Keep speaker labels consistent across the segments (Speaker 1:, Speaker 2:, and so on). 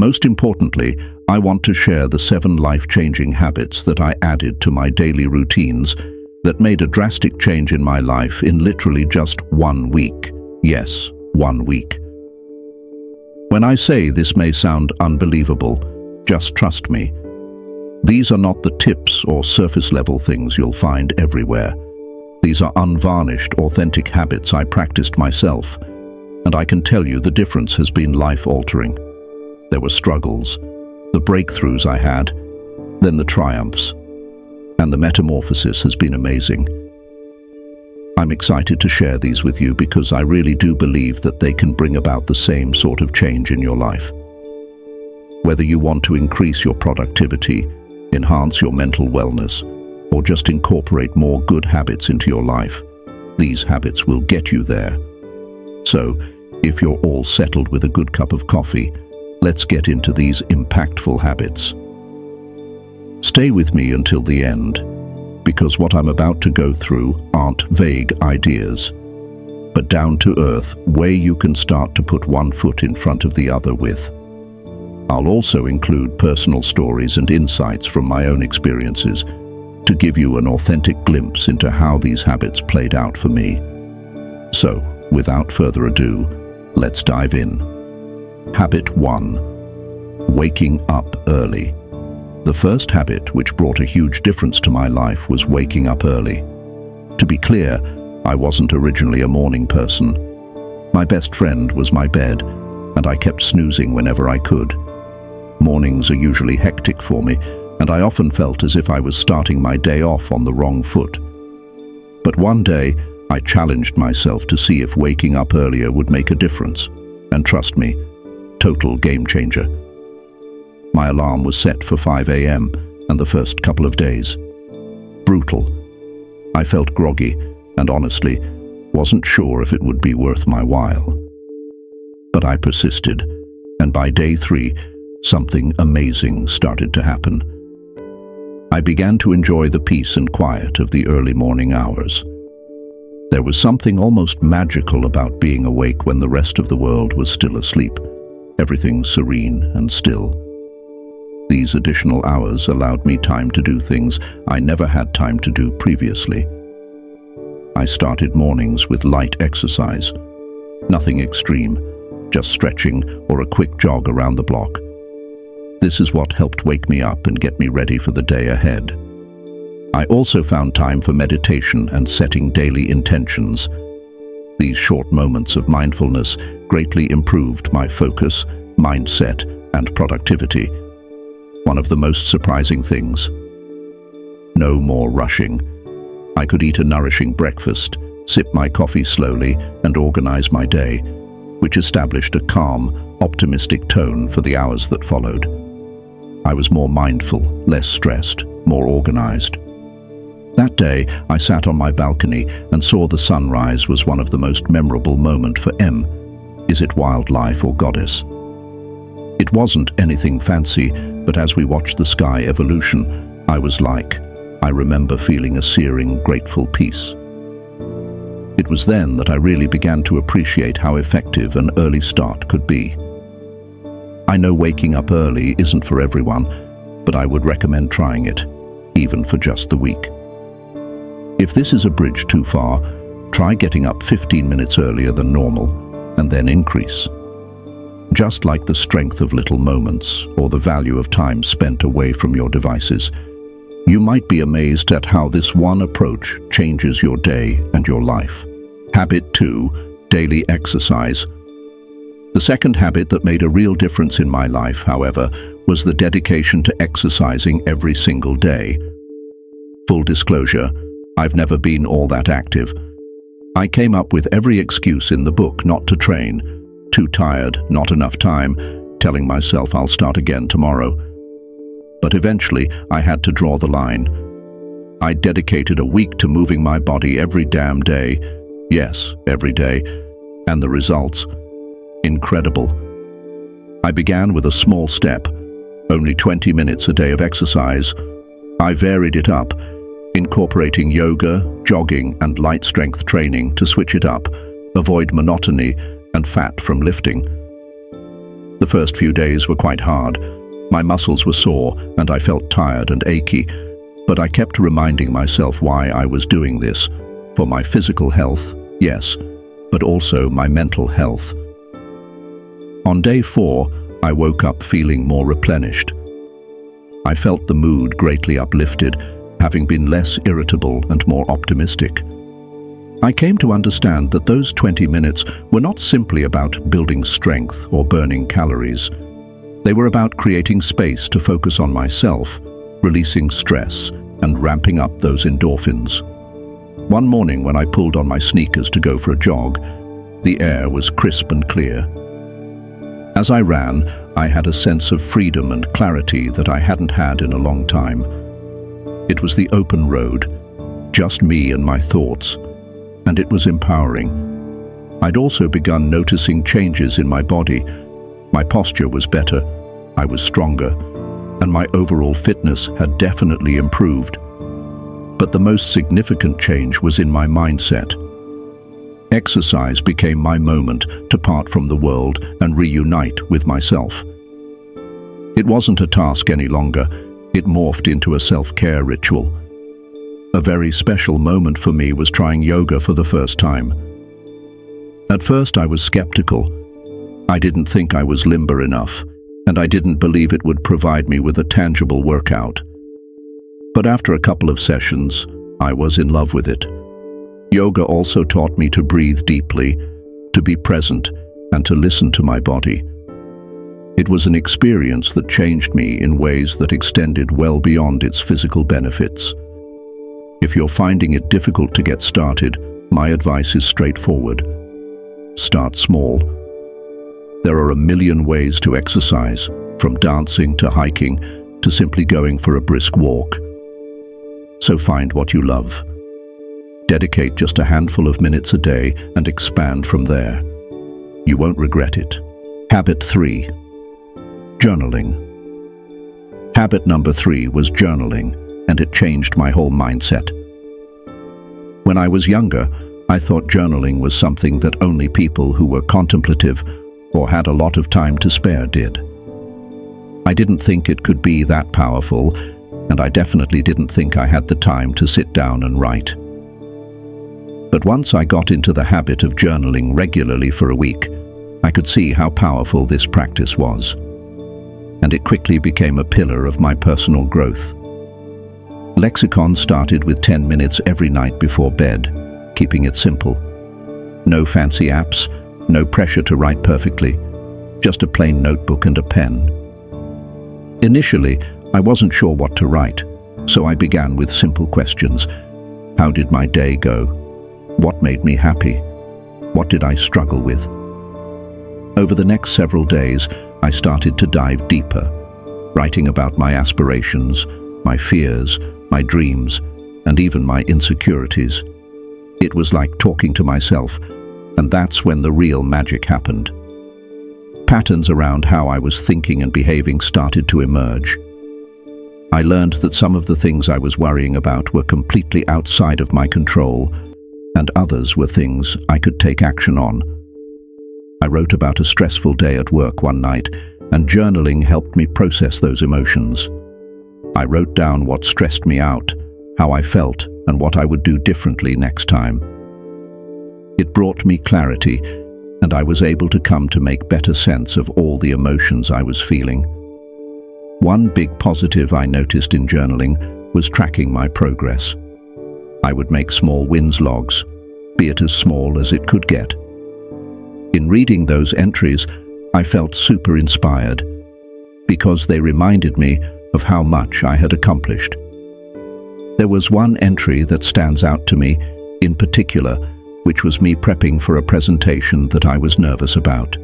Speaker 1: Most importantly, I want to share the 7 life-changing habits that I added to my daily routines that made a drastic change in my life in literally just 1 week. Yes, 1 week. When I say this may sound unbelievable, just trust me. These are not the tips or surface-level things you'll find everywhere. These are unvarnished, authentic habits I practiced myself, and I can tell you the difference has been life-altering. There were struggles, the breakthroughs I had, then the triumphs, and the metamorphosis has been amazing. I'm excited to share these with you because I really do believe that they can bring about the same sort of change in your life. Whether you want to increase your productivity, enhance your mental wellness, or just incorporate more good habits into your life, these habits will get you there. So, if you're all settled with a good cup of coffee, let's get into these impactful habits. Stay with me until the end, because what I'm about to go through aren't vague ideas, but down-to-earth way you can start to put one foot in front of the other with. I'll also include personal stories and insights from my own experiences to give you an authentic glimpse into how these habits played out for me. So, without further ado, let's dive in. Habit 1. Waking up early. The first habit which brought a huge difference to my life was waking up early. To be clear, I wasn't originally a morning person. My best friend was my bed, and I kept snoozing whenever I could. Mornings are usually hectic for me, and I often felt as if I was starting my day off on the wrong foot. But one day, I challenged myself to see if waking up earlier would make a difference. And trust me, total game changer. My alarm was set for 5 a.m. and the first couple of days. Brutal. I felt groggy and honestly wasn't sure if it would be worth my while. But I persisted, and by day 3, something amazing started to happen. I began to enjoy the peace and quiet of the early morning hours. There was something almost magical about being awake when the rest of the world was still asleep, everything serene and still. These additional hours allowed me time to do things I never had time to do previously. I started mornings with light exercise, nothing extreme, just stretching or a quick jog around the block. This is what helped wake me up and get me ready for the day ahead. I also found time for meditation and setting daily intentions. These short moments of mindfulness greatly improved my focus, mindset, and productivity. One of the most surprising things. No more rushing. I could eat a nourishing breakfast, sip my coffee slowly, and organize my day, which established a calm, optimistic tone for the hours that followed. I was more mindful, less stressed, more organized. That day, I sat on my balcony and saw the sunrise was one of the most memorable moments for M. Is it wildlife or goddess? It wasn't anything fancy, but as we watched the sky evolution, I remember feeling a searing, grateful peace. It was then that I really began to appreciate how effective an early start could be. I know waking up early isn't for everyone, but I would recommend trying it, even for just the week. If this is a bridge too far, try getting up 15 minutes earlier than normal, and then increase. Just like the strength of little moments or the value of time spent away from your devices, you might be amazed at how this one approach changes your day and your life. Habit 2. Daily exercise. The second habit that made a real difference in my life, however, was the dedication to exercising every single day. Full disclosure, I've never been all that active. I came up with every excuse in the book not to train. Too tired, not enough time, telling myself I'll start again tomorrow. But eventually, I had to draw the line. I dedicated a week to moving my body every damn day. Yes, every day. And the results? Incredible. I began with a small step, only 20 minutes a day of exercise. I varied it up, incorporating yoga, jogging, and light strength training to switch it up, avoid monotony, and fat from lifting. The first few days were quite hard. My muscles were sore and I felt tired and achy, but I kept reminding myself why I was doing this. For my physical health, yes, but also my mental health. On day 4, I woke up feeling more replenished. I felt the mood greatly uplifted, having been less irritable and more optimistic. I came to understand that those 20 minutes were not simply about building strength or burning calories. They were about creating space to focus on myself, releasing stress, and ramping up those endorphins. One morning when I pulled on my sneakers to go for a jog, the air was crisp and clear. As I ran, I had a sense of freedom and clarity that I hadn't had in a long time. It was the open road, just me and my thoughts, and it was empowering. I'd also begun noticing changes in my body. My posture was better, I was stronger, and my overall fitness had definitely improved. But the most significant change was in my mindset. Exercise became my moment to part from the world and reunite with myself. It wasn't a task any longer, it morphed into a self-care ritual. A very special moment for me was trying yoga for the first time. At first I was skeptical. I didn't think I was limber enough, and I didn't believe it would provide me with a tangible workout. But after a couple of sessions, I was in love with it. Yoga also taught me to breathe deeply, to be present, and to listen to my body. It was an experience that changed me in ways that extended well beyond its physical benefits. If you're finding it difficult to get started, my advice is straightforward. Start small. There are a million ways to exercise, from dancing to hiking to simply going for a brisk walk. So find what you love. Dedicate just a handful of minutes a day and expand from there. You won't regret it. Habit 3. Journaling. Habit number 3 was journaling, and it changed my whole mindset. When I was younger, I thought journaling was something that only people who were contemplative or had a lot of time to spare did. I didn't think it could be that powerful, and I definitely didn't think I had the time to sit down and write. But once I got into the habit of journaling regularly for a week, I could see how powerful this practice was, and it quickly became a pillar of my personal growth. Lexicon started with 10 minutes every night before bed, keeping it simple. No fancy apps, no pressure to write perfectly, just a plain notebook and a pen. Initially, I wasn't sure what to write, so I began with simple questions. How did my day go? What made me happy? What did I struggle with? Over the next several days, I started to dive deeper, writing about my aspirations, my fears, my dreams, and even my insecurities. It was like talking to myself, and that's when the real magic happened. Patterns around how I was thinking and behaving started to emerge. I learned that some of the things I was worrying about were completely outside of my control, and others were things I could take action on. I wrote about a stressful day at work one night, and journaling helped me process those emotions. I wrote down what stressed me out, how I felt, and what I would do differently next time. It brought me clarity, and I was able to come to make better sense of all the emotions I was feeling. One big positive I noticed in journaling was tracking my progress. I would make small wins logs, be it as small as it could get. In reading those entries, I felt super inspired, because they reminded me of how much I had accomplished. There was one entry that stands out to me in particular, which was me prepping for a presentation that I was nervous about.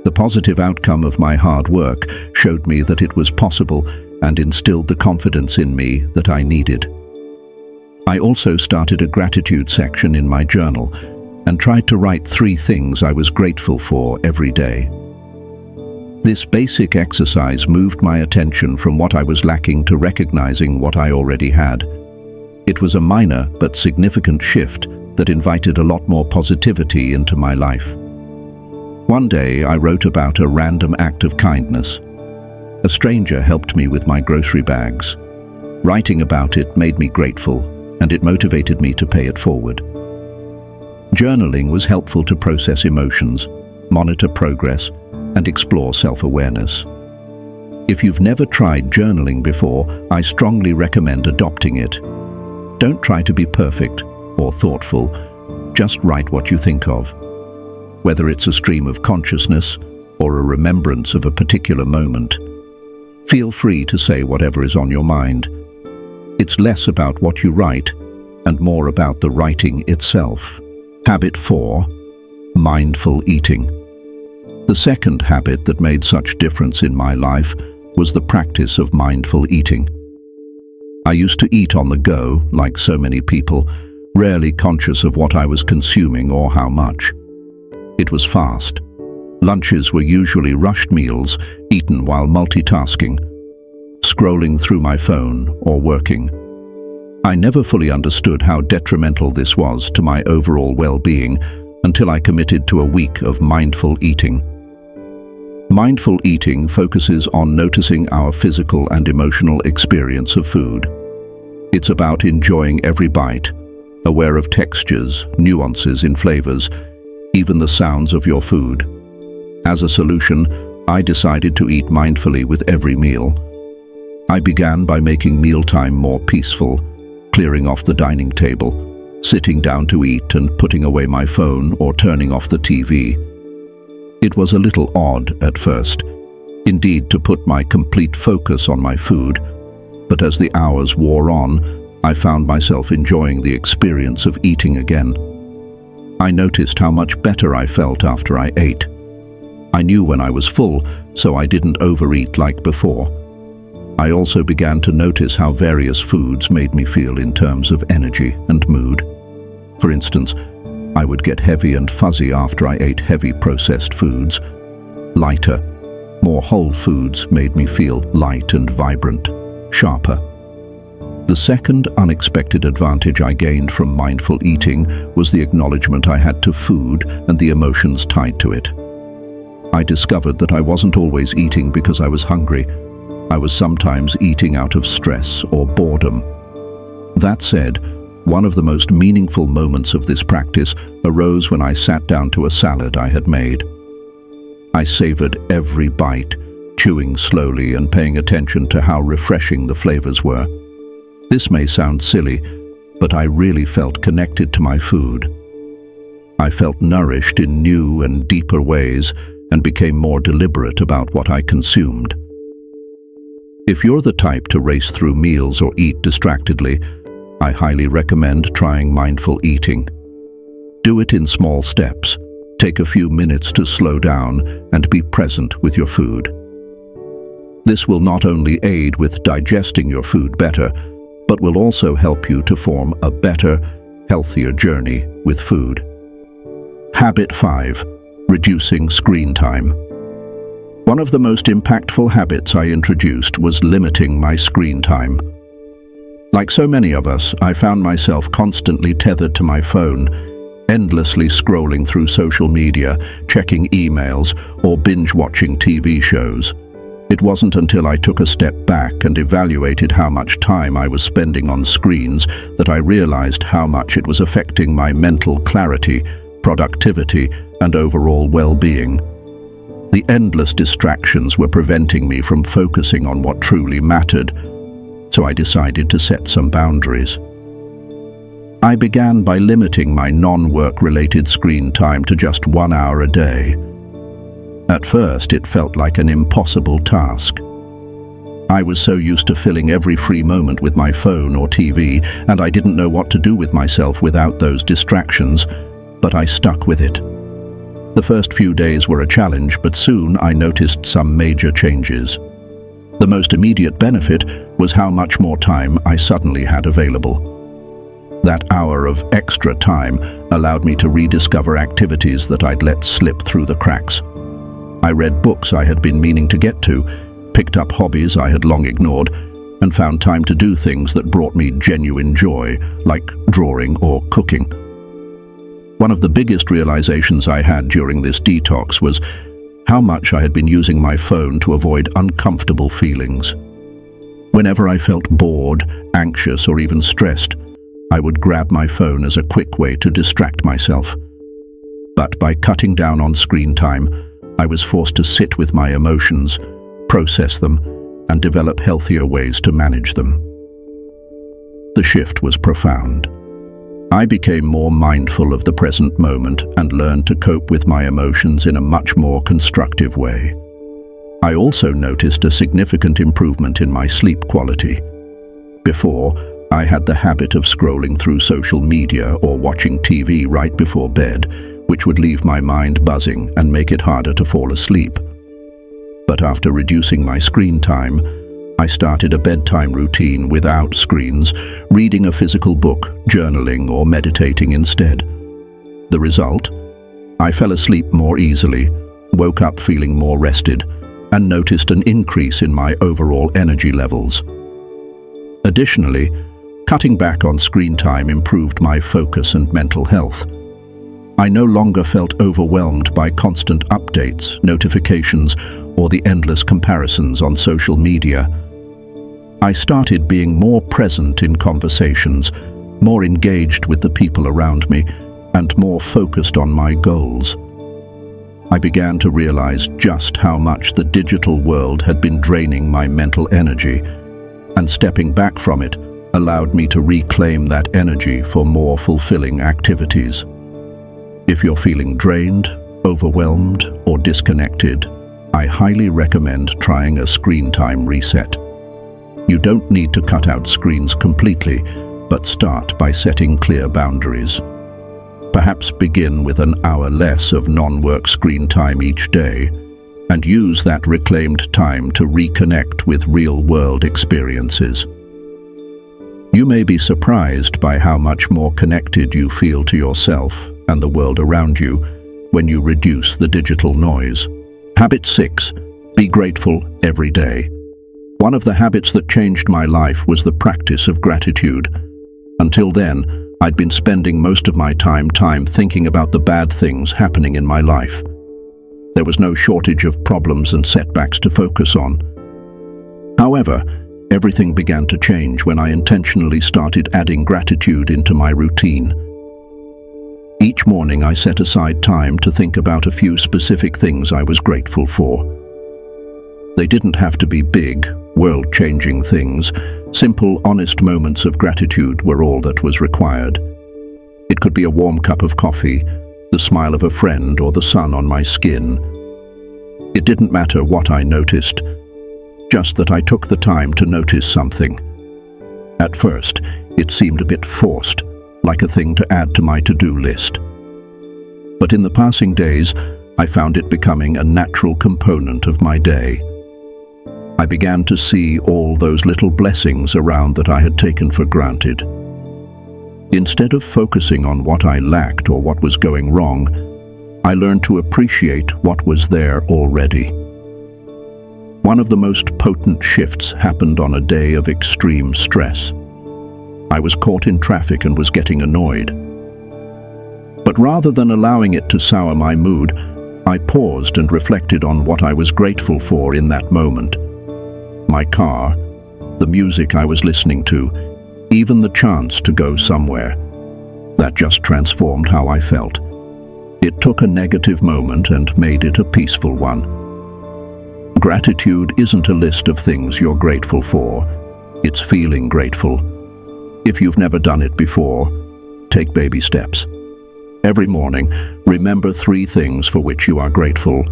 Speaker 1: The positive outcome of my hard work showed me that it was possible and instilled the confidence in me that I needed. I also started a gratitude section in my journal and tried to write 3 things I was grateful for every day. This basic exercise moved my attention from what I was lacking to recognizing what I already had. It was a minor but significant shift that invited a lot more positivity into my life. One day I wrote about a random act of kindness. A stranger helped me with my grocery bags. Writing about it made me grateful, and it motivated me to pay it forward. Journaling was helpful to process emotions, monitor progress, and explore self-awareness. If you've never tried journaling before, I strongly recommend adopting it. Don't try to be perfect or thoughtful, just write what you think of. Whether it's a stream of consciousness or a remembrance of a particular moment, feel free to say whatever is on your mind. It's less about what you write and more about the writing itself. Habit 4. Mindful eating. The second habit that made such difference in my life was the practice of mindful eating. I used to eat on the go, like so many people, rarely conscious of what I was consuming or how much. It was fast. Lunches were usually rushed meals, eaten while multitasking, scrolling through my phone or working. I never fully understood how detrimental this was to my overall well-being until I committed to a week of mindful eating. Mindful eating focuses on noticing our physical and emotional experience of food. It's about enjoying every bite, aware of textures, nuances in flavors, even the sounds of your food. As a solution, I decided to eat mindfully with every meal. I began by making mealtime more peaceful, clearing off the dining table, sitting down to eat and putting away my phone or turning off the TV. It was a little odd at first, indeed, to put my complete focus on my food, but as the hours wore on, I found myself enjoying the experience of eating again. I noticed how much better I felt after I ate. I knew when I was full, so I didn't overeat like before. I also began to notice how various foods made me feel in terms of energy and mood. For instance, I would get heavy and fuzzy after I ate heavy processed foods. Lighter, more whole foods made me feel light and vibrant, sharper. The second unexpected advantage I gained from mindful eating was the acknowledgement I had to food and the emotions tied to it. I discovered that I wasn't always eating because I was hungry. I was sometimes eating out of stress or boredom. That said, one of the most meaningful moments of this practice arose when I sat down to a salad I had made. I savored every bite, chewing slowly and paying attention to how refreshing the flavors were. This may sound silly, but I really felt connected to my food. I felt nourished in new and deeper ways and became more deliberate about what I consumed. If you're the type to race through meals or eat distractedly, I highly recommend trying mindful eating. Do it in small steps. Take a few minutes to slow down and be present with your food. This will not only aid with digesting your food better, but will also help you to form a better, healthier journey with food. Habit 5. Reducing screen time. One of the most impactful habits I introduced was limiting my screen time. Like so many of us, I found myself constantly tethered to my phone, endlessly scrolling through social media, checking emails, or binge-watching TV shows. It wasn't until I took a step back and evaluated how much time I was spending on screens that I realized how much it was affecting my mental clarity, productivity, and overall well-being. The endless distractions were preventing me from focusing on what truly mattered, so I decided to set some boundaries. I began by limiting my non-work-related screen time to just 1 hour a day. At first, it felt like an impossible task. I was so used to filling every free moment with my phone or TV, and I didn't know what to do with myself without those distractions, but I stuck with it. The first few days were a challenge, but soon I noticed some major changes. The most immediate benefit was how much more time I suddenly had available. That hour of extra time allowed me to rediscover activities that I'd let slip through the cracks. I read books I had been meaning to get to, picked up hobbies I had long ignored, and found time to do things that brought me genuine joy, like drawing or cooking. One of the biggest realizations I had during this detox was how much I had been using my phone to avoid uncomfortable feelings. Whenever I felt bored, anxious, or even stressed, I would grab my phone as a quick way to distract myself. But by cutting down on screen time, I was forced to sit with my emotions, process them, and develop healthier ways to manage them. The shift was profound. I became more mindful of the present moment and learned to cope with my emotions in a much more constructive way. I also noticed a significant improvement in my sleep quality. Before, I had the habit of scrolling through social media or watching TV right before bed, which would leave my mind buzzing and make it harder to fall asleep. But after reducing my screen time, I started a bedtime routine without screens, reading a physical book, journaling, or meditating instead. The result? I fell asleep more easily, woke up feeling more rested, and noticed an increase in my overall energy levels. Additionally, cutting back on screen time improved my focus and mental health. I no longer felt overwhelmed by constant updates, notifications, or the endless comparisons on social media. I started being more present in conversations, more engaged with the people around me, and more focused on my goals. I began to realize just how much the digital world had been draining my mental energy, and stepping back from it allowed me to reclaim that energy for more fulfilling activities. If you're feeling drained, overwhelmed, or disconnected, I highly recommend trying a screen time reset. You don't need to cut out screens completely, but start by setting clear boundaries. Perhaps begin with an hour less of non-work screen time each day, and use that reclaimed time to reconnect with real-world experiences. You may be surprised by how much more connected you feel to yourself and the world around you when you reduce the digital noise. Habit 6. Be grateful every day. One of the habits that changed my life was the practice of gratitude. Until then, I'd been spending most of my time thinking about the bad things happening in my life. There was no shortage of problems and setbacks to focus on. However, everything began to change when I intentionally started adding gratitude into my routine. Each morning I set aside time to think about a few specific things I was grateful for. They didn't have to be big, world-changing things. Simple, honest moments of gratitude were all that was required. It could be a warm cup of coffee, the smile of a friend, or the sun on my skin. It didn't matter what I noticed, just that I took the time to notice something. At first, it seemed a bit forced, like a thing to add to my to-do list. But in the passing days, I found it becoming a natural component of my day. I began to see all those little blessings around that I had taken for granted. Instead of focusing on what I lacked or what was going wrong, I learned to appreciate what was there already. One of the most potent shifts happened on a day of extreme stress. I was caught in traffic and was getting annoyed. But rather than allowing it to sour my mood, I paused and reflected on what I was grateful for in that moment. My car, the music I was listening to, even the chance to go somewhere. That just transformed how I felt. It took a negative moment and made it a peaceful one. Gratitude isn't a list of things you're grateful for. It's feeling grateful. If you've never done it before, take baby steps. Every morning, remember 3 things for which you are grateful,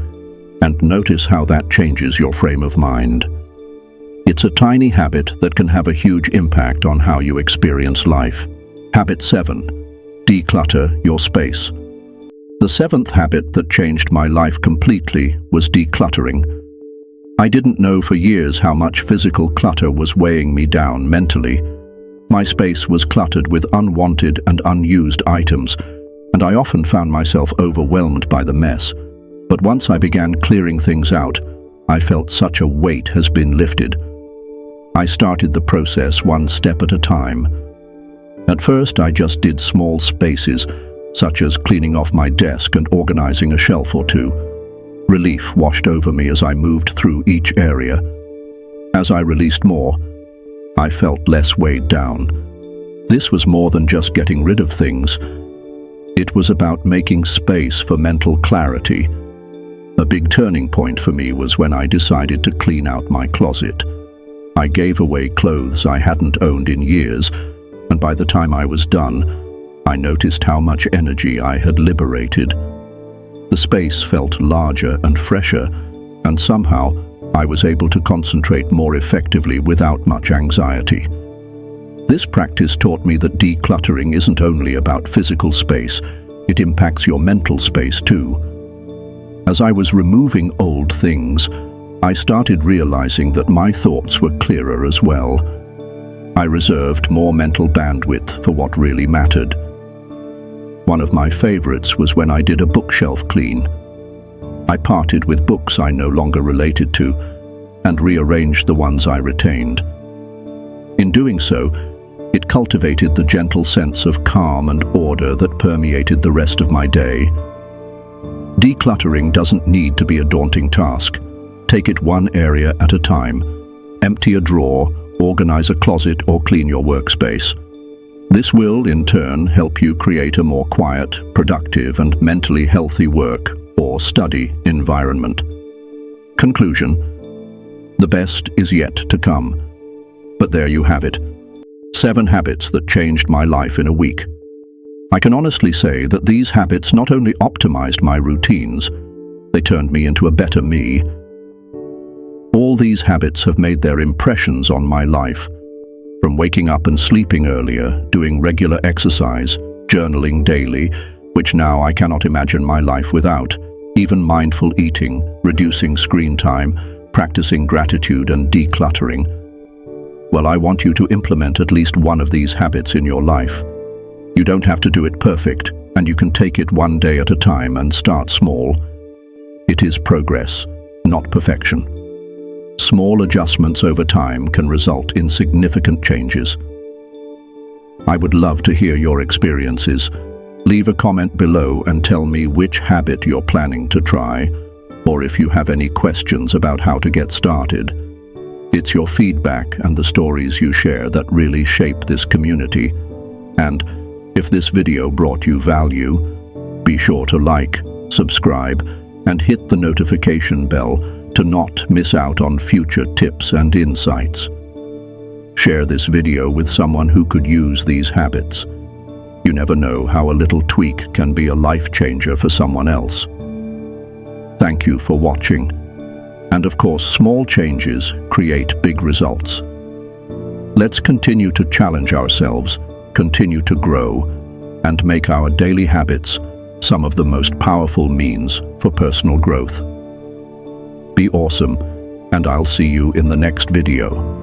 Speaker 1: and notice how that changes your frame of mind. It's a tiny habit that can have a huge impact on how you experience life. Habit 7. Declutter your space. The 7th habit that changed my life completely was decluttering. I didn't know for years how much physical clutter was weighing me down mentally. My space was cluttered with unwanted and unused items, and I often found myself overwhelmed by the mess. But once I began clearing things out, I felt such a weight has been lifted. I started the process one step at a time. At first, I just did small spaces, such as cleaning off my desk and organizing a shelf or two. Relief washed over me as I moved through each area. As I released more, I felt less weighed down. This was more than just getting rid of things. It was about making space for mental clarity. A big turning point for me was when I decided to clean out my closet. I gave away clothes I hadn't owned in years, and by the time I was done, I noticed how much energy I had liberated. The space felt larger and fresher, and somehow I was able to concentrate more effectively without much anxiety. This practice taught me that decluttering isn't only about physical space, it impacts your mental space too. As I was removing old things, I started realizing that my thoughts were clearer as well. I reserved more mental bandwidth for what really mattered. One of my favorites was when I did a bookshelf clean. I parted with books I no longer related to and rearranged the ones I retained. In doing so, it cultivated the gentle sense of calm and order that permeated the rest of my day. Decluttering doesn't need to be a daunting task. Take it one area at a time. Empty a drawer, organize a closet, or clean your workspace. This will, in turn, help you create a more quiet, productive, and mentally healthy work or study environment. Conclusion: the best is yet to come. But there you have it. 7 habits that changed my life in a week. I can honestly say that these habits not only optimized my routines, they turned me into a better me. All these habits have made their impressions on my life. From waking up and sleeping earlier, doing regular exercise, journaling daily, which now I cannot imagine my life without, even mindful eating, reducing screen time, practicing gratitude and decluttering. Well, I want you to implement at least one of these habits in your life. You don't have to do it perfect, and you can take it one day at a time and start small. It is progress, not perfection. Small adjustments over time can result in significant changes. I would love to hear your experiences. Leave a comment below and tell me which habit you're planning to try, or if you have any questions about how to get started. It's your feedback and the stories you share that really shape this community. And if this video brought you value, be sure to like, subscribe, and hit the notification bell to not miss out on future tips and insights. Share this video with someone who could use these habits. You never know how a little tweak can be a life changer for someone else. Thank you for watching. And of course, small changes create big results. Let's continue to challenge ourselves, continue to grow, and make our daily habits some of the most powerful means for personal growth. Be awesome, and I'll see you in the next video.